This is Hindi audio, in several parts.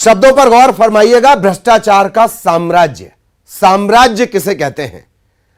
शब्दों पर गौर फरमाइएगा। भ्रष्टाचार का साम्राज्य, साम्राज्य किसे कहते हैं?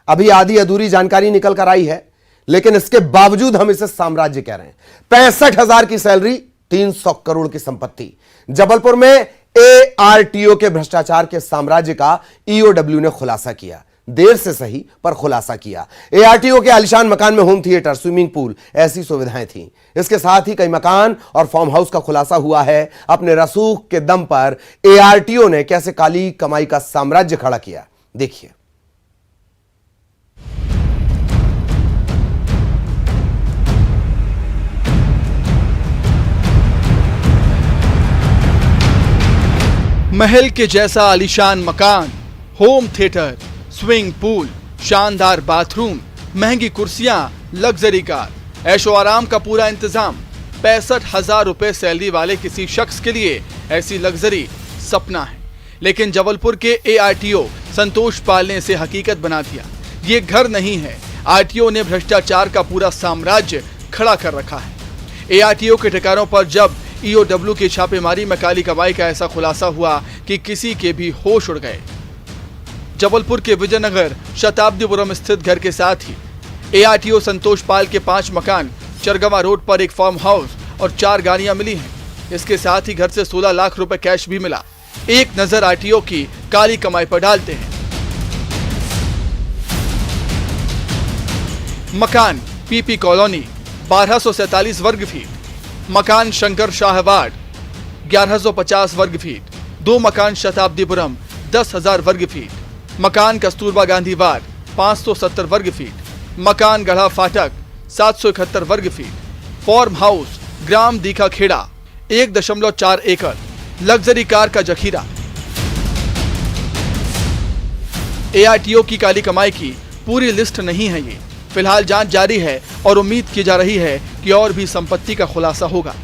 अभी आधी अधूरी जानकारी निकल कर आई है, लेकिन इसके बावजूद हम इसे साम्राज्य कह रहे हैं। 65,000 की सैलरी, 300 करोड़ की संपत्ति। जबलपुर में एआरटीओ के भ्रष्टाचार के साम्राज्य का ईओडब्ल्यू ने खुलासा किया। देर से सही पर खुलासा किया। एआरटीओ के आलीशान मकान में होम थिएटर, स्विमिंग पूल, ऐसी सुविधाएं थीं। इसके साथ ही कई मकान और फार्म हाउस का खुलासा हुआ है। अपने रसूख के दम पर एआरटीओ ने कैसे काली कमाई का साम्राज्य खड़ा किया, देखिए। महल के जैसा आलीशान मकान, होम थिएटर, स्विमिंग पूल, शानदार बाथरूम, महंगी कुर्सियां, लग्जरी कार, ऐशो आराम का पूरा इंतजाम। 65,000 रुपए सैलरी वाले किसी शख्स के लिए ऐसी लग्जरी सपना है, लेकिन जबलपुर के एआरटीओ संतोष पाल ने इसे हकीकत बना दिया। ये घर नहीं है, आरटीओ ने भ्रष्टाचार का पूरा साम्राज्य खड़ा कर रखा है। एआरटीओ के ठिकानों पर जब ईओडब्ल्यू की छापेमारी में काली कमाई का ऐसा खुलासा हुआ कि किसी के भी होश उड़ गए। जबलपुर के विजयनगर शताब्दीपुरम स्थित घर के साथ ही एआरटीओ संतोष पाल के 5 मकान, चरगवा रोड पर एक फार्म हाउस और 4 गाड़ियां मिली हैं। इसके साथ ही घर से 16 लाख रुपए कैश भी मिला। एक नजर आरटीओ की काली कमाई पर डालते हैं। मकान पीपी कॉलोनी 1247 वर्ग फीट, मकान शंकर शाह वार्ड 1150 वर्ग फीट, 2 मकान शताब्दीपुरम 10,000 वर्ग फीट, मकान कस्तूरबा गांधी वार्ड 570 वर्ग फीट, मकान गढ़ा फाटक 771 वर्ग फीट, फार्म हाउस ग्राम दीखा खेड़ा 1.4 एकड़, लग्जरी कार का जखीरा। एआरटीओ की काली कमाई की पूरी लिस्ट नहीं है ये। फिलहाल जांच जारी है और उम्मीद की जा रही है कि और भी संपत्ति का खुलासा होगा।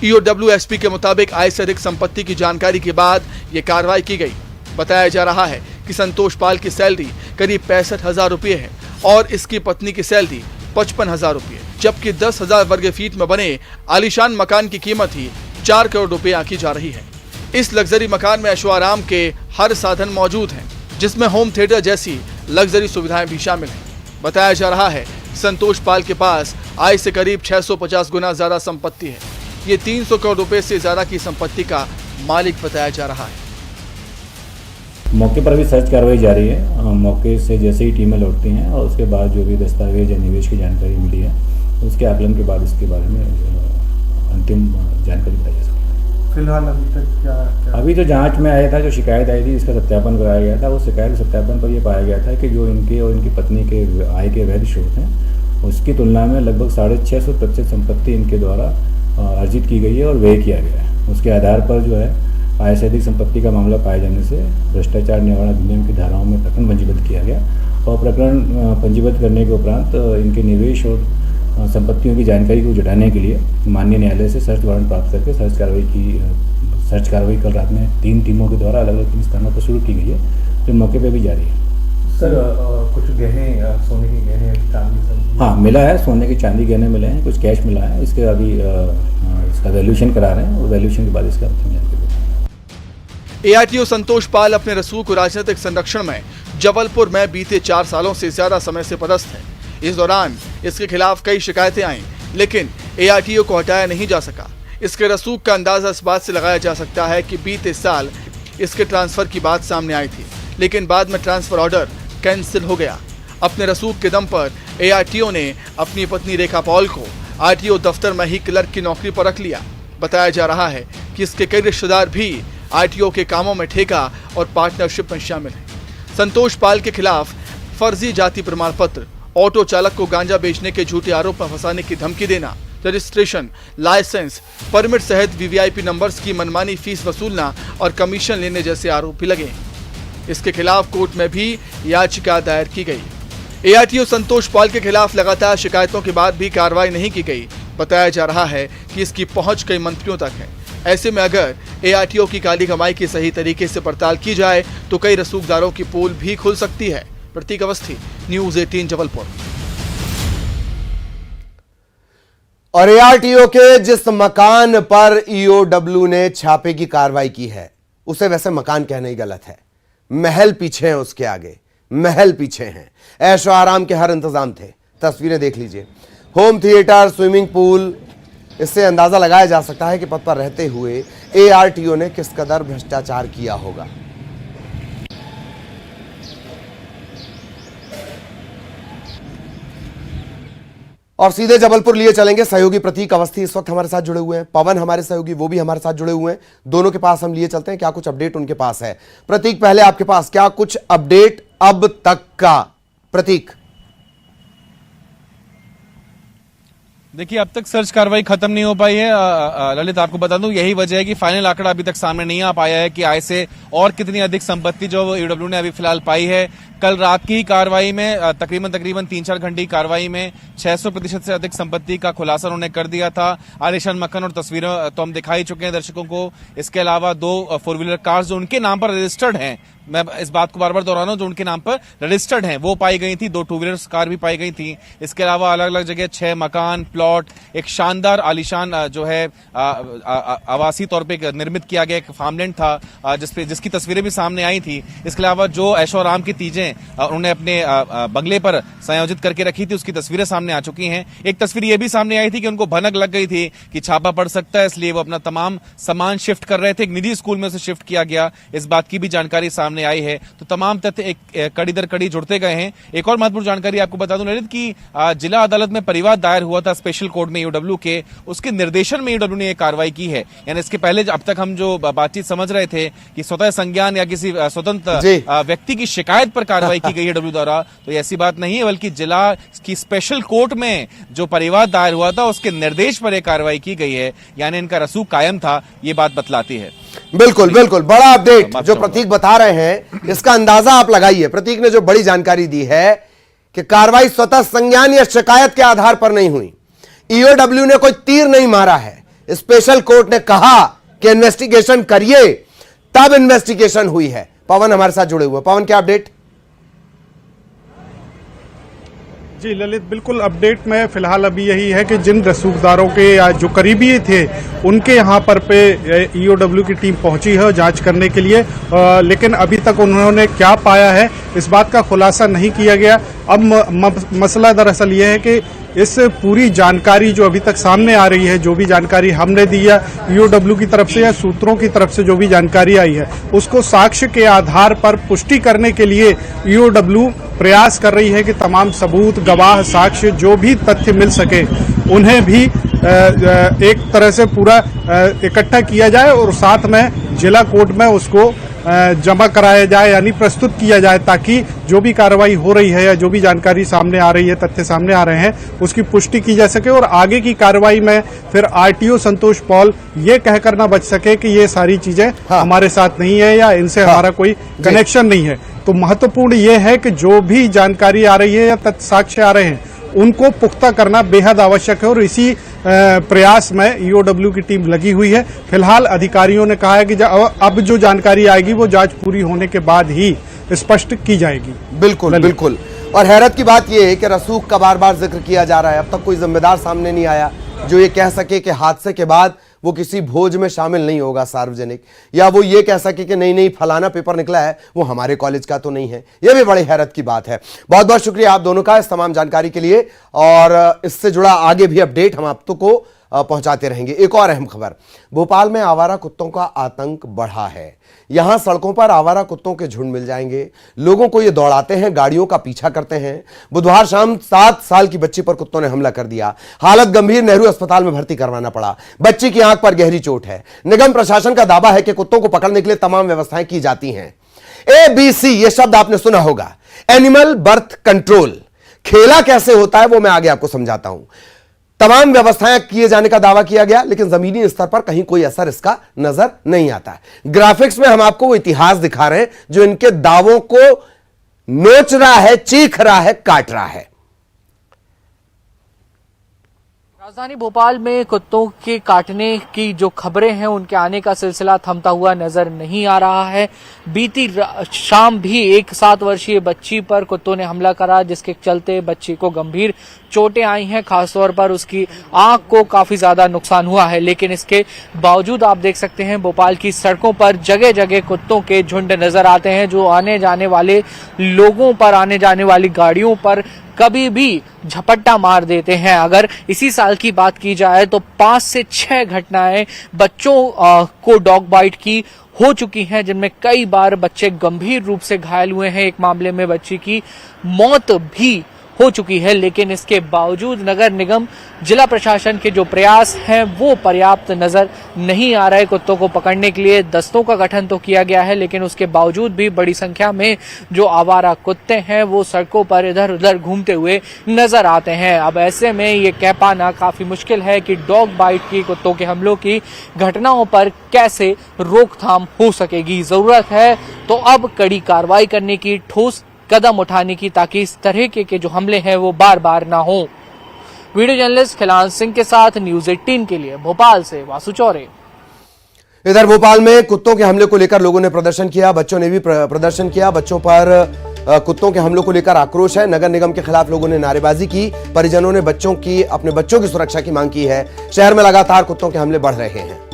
ईओडब्ल्यू एसपी के मुताबिक आय से अधिक संपत्ति की जानकारी के बाद ये कार्रवाई की गई। बताया जा रहा है कि संतोष पाल की सैलरी करीब 65,000 रुपये है और इसकी पत्नी की सैलरी 55,000 रुपये, जबकि 10,000 वर्ग फीट में बने आलीशान मकान की कीमत ही 4 करोड़ रुपये आंकी जा रही है। इस लग्जरी मकान में ऐशो आराम के हर साधन मौजूद हैं, जिसमें होम थिएटर जैसी लग्जरी सुविधाएं भी शामिल हैं। बताया जा रहा है संतोष पाल के पास आय से करीब 650 गुना ज्यादा संपत्ति है। ये 300 करोड़ रुपए से ज्यादा की संपत्ति का मालिक बताया जा रहा है। मौके पर अभी सर्च कार्रवाई जारी है। मौके से जैसे ही टीमें लौटती हैं और उसके बाद जो भी दस्तावेज या निवेश की जानकारी मिली है, उसके आकलन के बाद इसके बारे में अंतिम जानकारी बताई जा सकती है। फिलहाल अभी तक क्या अभी जो जांच में आया था, जो शिकायत आई थी, इसका सत्यापन कराया गया था। वो शिकायत सत्यापन पर यह पाया गया था कि जो इनके और इनकी पत्नी के आय के वैध स्रोत हैं, उसकी तुलना में लगभग 650% संपत्ति इनके द्वारा अर्जित की गई है और व्यय किया गया है। उसके आधार पर जो है आय से अधिक संपत्ति का मामला पाए जाने से भ्रष्टाचार निवारण अधिनियम की धाराओं में प्रकरण पंजीबद्ध किया गया और प्रकरण पंजीबद्ध करने के उपरांत इनके निवेश और संपत्तियों की जानकारी को जुटाने के लिए माननीय न्यायालय से सर्च वारंट प्राप्त करके सर्च कार्रवाई कल रात में 3 टीमों के द्वारा अलग अलग 3 स्थानों पर शुरू की गई है, जो मौके पे भी जारी है। सर कुछ गहने, सोने के गहने, चांदी? हाँ, मिला है, सोने के चांदी गहने मिले हैं, कुछ कैश मिला है। इसके अभी इसका वैल्यूएशन करा रहे हैं और वैल्यूएशन के बाद इसका अंतिम जानकारी। एआरटीओ संतोष पाल अपने रसूख राजनीतिक संरक्षण में जबलपुर में बीते 4 सालों से ज्यादा समय से पदस्थ है। इस दौरान इसके खिलाफ कई शिकायतें आईं, लेकिन एआरटीओ को हटाया नहीं जा सका। इसके रसूख का अंदाजा इस बात से लगाया जा सकता है कि बीते साल इसके ट्रांसफर की बात सामने आई थी, लेकिन बाद में ट्रांसफर ऑर्डर कैंसिल हो गया। अपने रसूख के दम पर एआरटीओ ने अपनी पत्नी रेखा पॉल को आरटीओ दफ्तर में ही क्लर्क की नौकरी पर रख लिया। बताया जा रहा है कि इसके कई रिश्तेदार भी आरटीओ के कामों में ठेका और पार्टनरशिप में शामिल हैं। संतोष पाल के खिलाफ फर्जी जाति प्रमाण पत्र, ऑटो चालक को गांजा बेचने के झूठे आरोप में फंसाने की धमकी देना, रजिस्ट्रेशन, लाइसेंस, परमिट सहित वीवीआईपी नंबर्स की मनमानी फीस वसूलना और कमीशन लेने जैसे आरोप भी लगे। इसके खिलाफ कोर्ट में भी याचिका दायर की गई। एआरटीओ संतोष पाल के खिलाफ लगातार शिकायतों के बाद भी कार्रवाई नहीं की गई। बताया जा रहा है कि इसकी पहुंच कई मंत्रियों तक है। ऐसे में अगर एआरटीओ की काली कमाई की सही तरीके से पड़ताल की जाए तो कई रसूखदारों की पोल भी खुल सकती है। प्रतीक अवस्थी, न्यूज़ 18 जबलपुर। और एआरटीओ के जिस मकान पर ईओडब्ल्यू ने छापे की कार्रवाई की है, उसे वैसे मकान कहना ही गलत है। महल पीछे हैं, उसके आगे महल पीछे हैं। ऐशो आराम के हर इंतजाम थे। तस्वीरें देख लीजिए, होम थिएटर, स्विमिंग पूल। इससे अंदाजा लगाया जा सकता है कि पद पर रहते हुए ARTO ने किस कदर भ्रष्टाचार किया होगा। और सीधे जबलपुर लिए चलेंगे। सहयोगी प्रतीक अवस्थी इस वक्त हमारे साथ जुड़े हुए हैं, पवन हमारे सहयोगी वो भी हमारे साथ जुड़े हुए हैं। दोनों के पास हम लिए चलते हैं, क्या कुछ अपडेट उनके पास है। प्रतीक, पहले आपके पास क्या कुछ अपडेट अब तक का? प्रतीक। देखिए, अब तक सर्च कार्रवाई खत्म नहीं हो पाई है। ललित, आपको बता दूं, यही वजह है कि फाइनल आंकड़ा अभी तक सामने नहीं आ पाया है कि आय से और कितनी अधिक संपत्ति जो ईओडब्ल्यू ने अभी फिलहाल पाई है। कल रात की कार्रवाई में तकरीबन 3-4 घंटे की कार्रवाई में 600% से अधिक संपत्ति का खुलासा उन्होंने कर दिया था। आलिशान मकान और तस्वीरें तो हम दिखाई चुके हैं दर्शकों को। इसके अलावा 2 4 व्हीलर कार्स जो उनके नाम पर रजिस्टर्ड हैं, मैं इस बात को बार बार दोहरा रहा हूं, जो उनके नाम पर रजिस्टर्ड हैं, वो पाई गई थी। 2 2 व्हीलर कार भी पाई गई थी। इसके अलावा अलग अलग जगह 6 मकान, प्लॉट, एक शानदार आलिशान जो है आवासीय तौर पर निर्मित किया गया एक फार्मलैंड था, जिसकी तस्वीरें भी सामने आई थी। इसके अलावा जो ऐशो आराम की चीजें उन्होंने अपने बंगले पर संयोजित करके रखी थी, उसकी तस्वीरें सामने आ चुकी हैं। एक तस्वीर यह भी सामने आई थी कि उनको भनक लग गई थी कि छापा पड़ सकता है, इसलिए वो अपना तमाम सामान शिफ्ट कर रहे थे। एक निजी स्कूल में उसे शिफ्ट किया गया, इस बात की भी जानकारी सामने आई है। तो तमाम तथ्य एक कड़ी दर कड़ी जुड़ते गए हैं। एक और महत्वपूर्ण जानकारी आपको बता दूं ललित कि जिला अदालत में परिवाद दायर हुआ था स्पेशल कोर्ट में ईओडब्ल्यू के, उसके निर्देशन में ईओडब्ल्यू ने यह कार्रवाई की है। यानी इसके पहले अब तक हम जो बातचीत समझ रहे थे कि स्वतः संज्ञान या किसी स्वतंत्र व्यक्ति की शिकायत पर कार्रवाई की गई है डब्ल्यू द्वारा, तो ऐसी बात नहीं है, बल्कि जिला की स्पेशल कोर्ट में जो परिवाद दायर हुआ था उसके निर्देश पर यह कार्रवाई की गई है। यानी इनका रसूख कायम था, ये बात बतलाती है। बिल्कुल बिल्कुल, बड़ा अपडेट जो प्रतीक बता रहे हैं, इसका अंदाजा आप लगाइए। प्रतीक ने जो बड़ी जानकारी दी है कि कार्रवाई स्वतः संज्ञान या शिकायत के आधार पर नहीं हुई। ईओडब्ल्यू ने कोई तीर नहीं मारा है। स्पेशल कोर्ट ने कहा कि इन्वेस्टिगेशन करिए, तब इन्वेस्टिगेशन हुई है। पवन हमारे साथ जुड़े हुए। पवन, क्या अपडेट? जी ललित, बिल्कुल अपडेट में फिलहाल अभी यही है कि जिन रसूखदारों के जो करीबी थे उनके यहाँ पर पे ईओडब्ल्यू की टीम पहुंची है जांच करने के लिए, लेकिन अभी तक उन्होंने क्या पाया है इस बात का खुलासा नहीं किया गया। अब मसला दरअसल ये है कि इस पूरी जानकारी जो अभी तक सामने आ रही है, जो भी जानकारी हमने दी है ईओडब्ल्यू की तरफ से या सूत्रों की तरफ से जो भी जानकारी आई है, उसको साक्ष्य के आधार पर पुष्टि करने के लिए ईओडब्ल्यू प्रयास कर रही है कि तमाम सबूत, गवाह, साक्ष्य, जो भी तथ्य मिल सके उन्हें भी एक तरह से पूरा इकट्ठा किया जाए और साथ में जिला कोर्ट में उसको जमा कराया जाए, यानी प्रस्तुत किया जाए, ताकि जो भी कार्रवाई हो रही है या जो भी जानकारी सामने आ रही है, तथ्य सामने आ रहे हैं, उसकी पुष्टि की जा सके और आगे की कार्रवाई में फिर आरटीओ संतोष पॉल ये कहकर ना बच सके कि ये सारी चीजें हमारे साथ नहीं है या इनसे हमारा कोई कनेक्शन नहीं है। तो महत्वपूर्ण ये है कि जो भी जानकारी आ रही है या तथ्य साक्ष्य आ रहे हैं उनको पुख्ता करना बेहद आवश्यक है और इसी प्रयास में ईओडब्ल्यू की टीम लगी हुई है। फिलहाल अधिकारियों ने कहा है कि अब जो जानकारी आएगी वो जांच पूरी होने के बाद ही स्पष्ट की जाएगी। बिल्कुल बिल्कुल। और हैरत की बात यह है कि रसूख का बार बार जिक्र किया जा रहा है, अब तक कोई जिम्मेदार सामने नहीं आया जो ये कह सके कि हादसे के बाद वो किसी भोज में शामिल नहीं होगा सार्वजनिक, या वो ये कह सके कि नहीं फलाना पेपर निकला है वो हमारे कॉलेज का तो नहीं है। ये भी बड़ी हैरत की बात है। बहुत बहुत शुक्रिया आप दोनों का इस तमाम जानकारी के लिए, और इससे जुड़ा आगे भी अपडेट हम आप को पहुंचाते रहेंगे। एक और अहम खबर, भोपाल में आवारा कुत्तों का आतंक बढ़ा है। यहां सड़कों पर आवारा कुत्तों के झुंड मिल जाएंगे, लोगों को ये दौड़ाते हैं, गाड़ियों का पीछा करते हैं। बुधवार शाम 7 साल की बच्ची पर कुत्तों ने हमला कर दिया, हालत गंभीर, नेहरू अस्पताल में भर्ती करवाना पड़ा। बच्ची की आंख पर गहरी चोट है। निगम प्रशासन का दावा है कि कुत्तों को पकड़ने के लिए तमाम व्यवस्थाएं की जाती हैं। ABC ये शब्द आपने सुना होगा, एनिमल बर्थ कंट्रोल। खेला कैसे होता है वो मैं आगे आपको समझाता हूं। तमाम व्यवस्थाएं किए जाने का दावा किया गया, लेकिन जमीनी स्तर पर कहीं कोई असर इसका नजर नहीं आता है। ग्राफिक्स में हम आपको वो इतिहास दिखा रहे हैं जो इनके दावों को नोच रहा है, चीख रहा है, काट रहा है। राजधानी भोपाल में कुत्तों के काटने की जो खबरें हैं उनके आने का सिलसिला थमता हुआ नजर नहीं आ रहा है। बीती शाम भी एक 7 वर्षीय बच्ची पर कुत्तों ने हमला करा, जिसके चलते बच्ची को गंभीर चोटें आई हैं। खासतौर पर उसकी आंख को काफी ज्यादा नुकसान हुआ है, लेकिन इसके बावजूद आप देख सकते हैं भोपाल की सड़कों पर जगह जगह कुत्तों के झुंड नजर आते हैं, जो आने जाने वाले लोगों पर, आने जाने वाली गाड़ियों पर कभी भी झपट्टा मार देते हैं। अगर इसी साल की बात की जाए तो 5 से 6 घटनाएं बच्चों को डॉग बाइट की हो चुकी हैं, जिनमें कई बार बच्चे गंभीर रूप से घायल हुए हैं। एक मामले में बच्ची की मौत भी हो चुकी है, लेकिन इसके बावजूद नगर निगम, जिला प्रशासन के जो प्रयास हैं वो पर्याप्त नजर नहीं आ रहे। कुत्तों को पकड़ने के लिए दस्तों का गठन तो किया गया है, लेकिन उसके बावजूद भी बड़ी संख्या में जो आवारा कुत्ते हैं वो सड़कों पर इधर उधर घूमते हुए नजर आते हैं। अब ऐसे में ये कह पाना काफी मुश्किल है कि डॉग बाइट की, कुत्तों के हमलों की घटनाओं पर कैसे रोकथाम हो सकेगी। जरूरत है तो अब कड़ी कार्रवाई करने की, ठोस कदम उठाने की, ताकि इस तरह के जो हमले हैं वो बार बार ना हो। वीडियो जर्नलिस्ट खिलान सिंह के साथ न्यूज़ 18 के लिए भोपाल से वासु चौरे। इधर भोपाल में कुत्तों के हमले को लेकर लोगों ने प्रदर्शन किया, बच्चों ने भी प्रदर्शन किया। बच्चों पर कुत्तों के हमलों को लेकर आक्रोश है। नगर निगम के खिलाफ लोगों ने नारेबाजी की। परिजनों ने अपने बच्चों की सुरक्षा की मांग की है। शहर में लगातार कुत्तों के हमले बढ़ रहे हैं।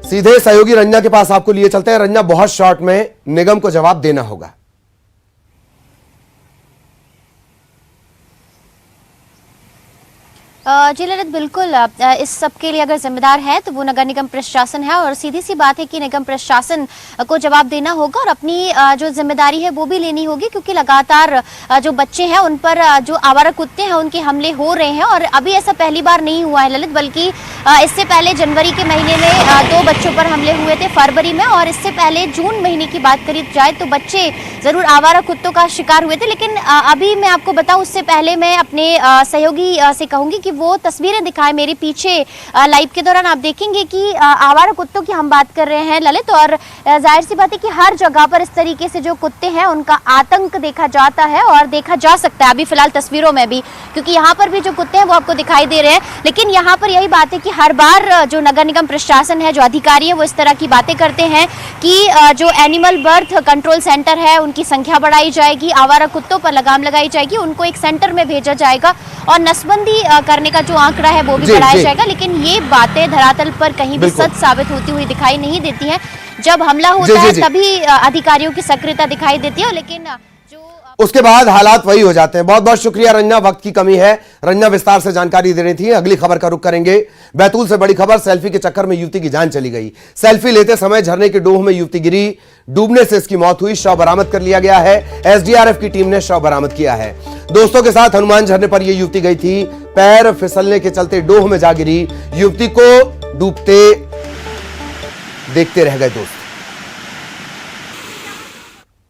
सीधे सहयोगी रंजना के पास आपको लिए चलते हैं। रंजना, बहुत शॉर्ट में निगम को जवाब देना होगा। जी ललित, बिल्कुल इस सब के लिए अगर जिम्मेदार है तो वो नगर निगम प्रशासन है, और सीधी सी बात है कि निगम प्रशासन को जवाब देना होगा और अपनी जो जिम्मेदारी है वो भी लेनी होगी, क्योंकि लगातार जो बच्चे हैं उन पर, जो आवारा कुत्ते हैं उनके हमले हो रहे हैं। और अभी ऐसा पहली बार नहीं हुआ है ललित, बल्कि इससे पहले जनवरी के महीने में 2 बच्चों पर हमले हुए थे फरवरी में, और इससे पहले जून महीने की बात करी जाए तो बच्चे जरूर आवारा कुत्तों का शिकार हुए थे। लेकिन अभी मैं आपको बताऊं, उससे पहले मैं अपने सहयोगी से कहूंगी कि वो तस्वीरें दिखाएं मेरे पीछे। लाइव के दौरान आप देखेंगे कि आवारा कुत्तों की हम बात कर रहे हैं ललित, और जाहिर सी बात है कि हर जगह पर इस तरीके से जो कुत्ते हैं उनका आतंक देखा जाता है और देखा जा सकता है अभी फिलहाल तस्वीरों में भी, क्योंकि यहाँ पर भी जो कुत्ते हैं वो आपको दिखाई दे रहे हैं। लेकिन यहाँ पर यही बात है कि हर बार जो नगर निगम प्रशासन है, जो अधिकारी है, वो इस तरह की बातें करते हैं कि जो एनिमल बर्थ कंट्रोल सेंटर है उनकी संख्या बढ़ाई जाएगी, आवारा कुत्तों पर लगाम लगाई जाएगी, उनको एक सेंटर में भेजा जाएगा और नसबंदी करने का जो आंकड़ा है वो भी बढ़ाया जाएगा। लेकिन ये बातें धरातल पर कहीं भी सच साबित होती हुई दिखाई नहीं देती हैं। जब हमला होता है तभी अधिकारियों की सक्रियता दिखाई देती है, लेकिन उसके बाद हालात वही हो जाते हैं। बहुत बहुत शुक्रिया रंजना, वक्त की कमी है। रंजना विस्तार से जानकारी दे रही थी। अगली खबर का रुख करेंगे। बैतूल से बड़ी खबर, सेल्फी के चक्कर में युवती की जान चली गई। सेल्फी लेते समय झरने के डोह में युवती गिरी, डूबने से इसकी मौत हुई। शव बरामद कर लिया गया है। एसडीआरएफ की टीम ने शव बरामद किया है। दोस्तों के साथ हनुमान झरने पर यह युवती गई थी। पैर फिसलने के चलते डोह में जा गिरी। युवती को डूबते देखते रह गए दोस्त।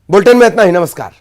बुलेटिन में इतना ही। नमस्कार।